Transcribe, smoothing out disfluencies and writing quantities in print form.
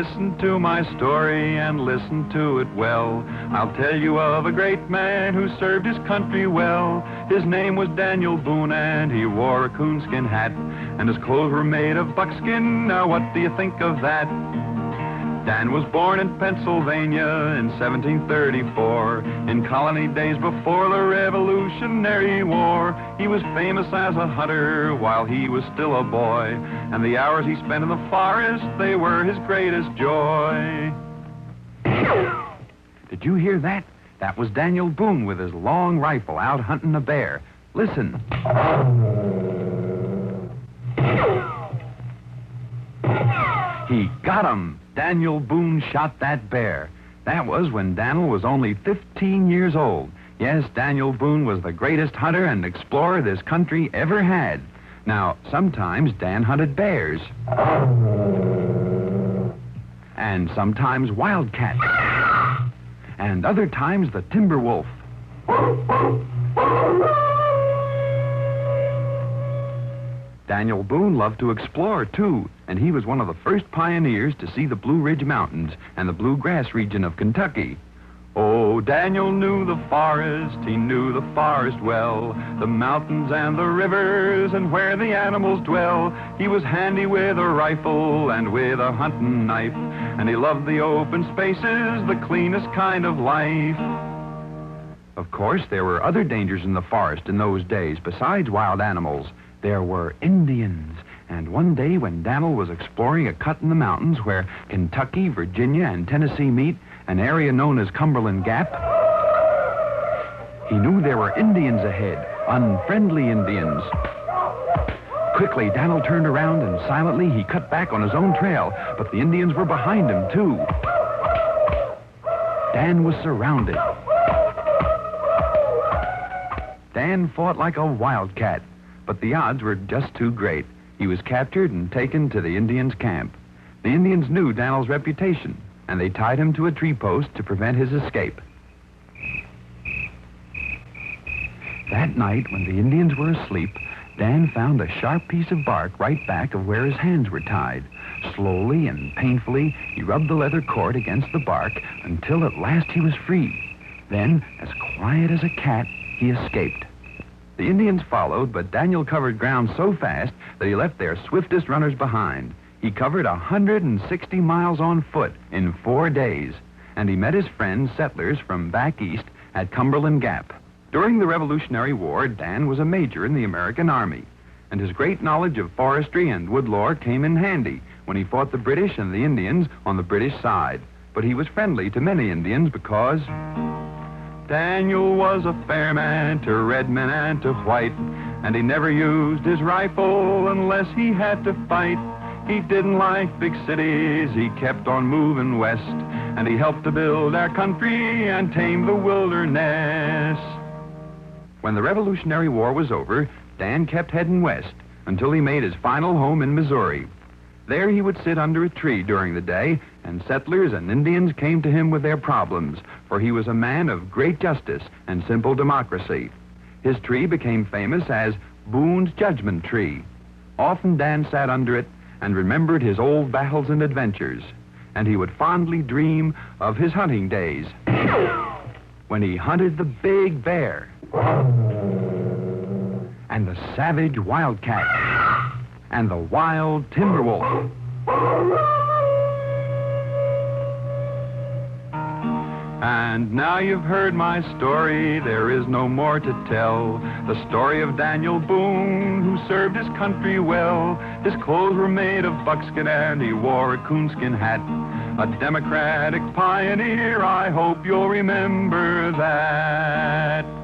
Listen to my story and listen to it well. I'll tell you of a great man who served his country well. His name was Daniel Boone and he wore a coonskin hat. And his clothes were made of buckskin. Now what do you think of that? Dan was born in Pennsylvania in 1734, in colony days before the Revolutionary War. He was famous as a hunter while he was still a boy, and the hours he spent in the forest, they were his greatest joy. Did you hear that? That was Daniel Boone with his long rifle out hunting a bear. Listen. He got him. Daniel Boone shot that bear. That was when Daniel was only 15 years old. Yes, Daniel Boone was the greatest hunter and explorer this country ever had. Now, sometimes Dan hunted bears. And sometimes wildcats. And other times the timber wolf. Daniel Boone loved to explore, too, and he was one of the first pioneers to see the Blue Ridge Mountains and the Bluegrass region of Kentucky. Oh, Daniel knew the forest, he knew the forest well, the mountains and the rivers and where the animals dwell. He was handy with a rifle and with a hunting knife, and he loved the open spaces, the cleanest kind of life. Of course, there were other dangers in the forest in those days besides wild animals. There were Indians, and one day when Daniel was exploring a cut in the mountains where Kentucky, Virginia, and Tennessee meet, an area known as Cumberland Gap, he knew there were Indians ahead, unfriendly Indians. Quickly, Daniel turned around and silently he cut back on his own trail, but the Indians were behind him, too. Dan was surrounded. Dan fought like a wildcat. But the odds were just too great. He was captured and taken to the Indians' camp. The Indians knew Daniel's reputation, and they tied him to a tree post to prevent his escape. That night, when the Indians were asleep, Dan found a sharp piece of bark right back of where his hands were tied. Slowly and painfully, he rubbed the leather cord against the bark until at last he was free. Then, as quiet as a cat, he escaped. The Indians followed, but Daniel covered ground so fast that he left their swiftest runners behind. He covered 160 miles on foot in 4 days, and he met his friends, settlers from back east at Cumberland Gap. During the Revolutionary War, Dan was a major in the American Army, and his great knowledge of forestry and woodlore came in handy when he fought the British and the Indians on the British side. But he was friendly to many Indians because Daniel was a fair man to red men and to white, and he never used his rifle unless he had to fight. He didn't like big cities, he kept on moving west, and he helped to build our country and tame the wilderness. When the Revolutionary War was over, Dan kept heading west until he made his final home in Missouri. There he would sit under a tree during the day, and settlers and Indians came to him with their problems, for he was a man of great justice and simple democracy. His tree became famous as Boone's Judgment Tree. Often Dan sat under it and remembered his old battles and adventures, and he would fondly dream of his hunting days when he hunted the big bear and the savage wildcat and the wild timber wolf. And now you've heard my story, there is no more to tell. The story of Daniel Boone, who served his country well. His clothes were made of buckskin and he wore a coonskin hat. A democratic pioneer, I hope you'll remember that.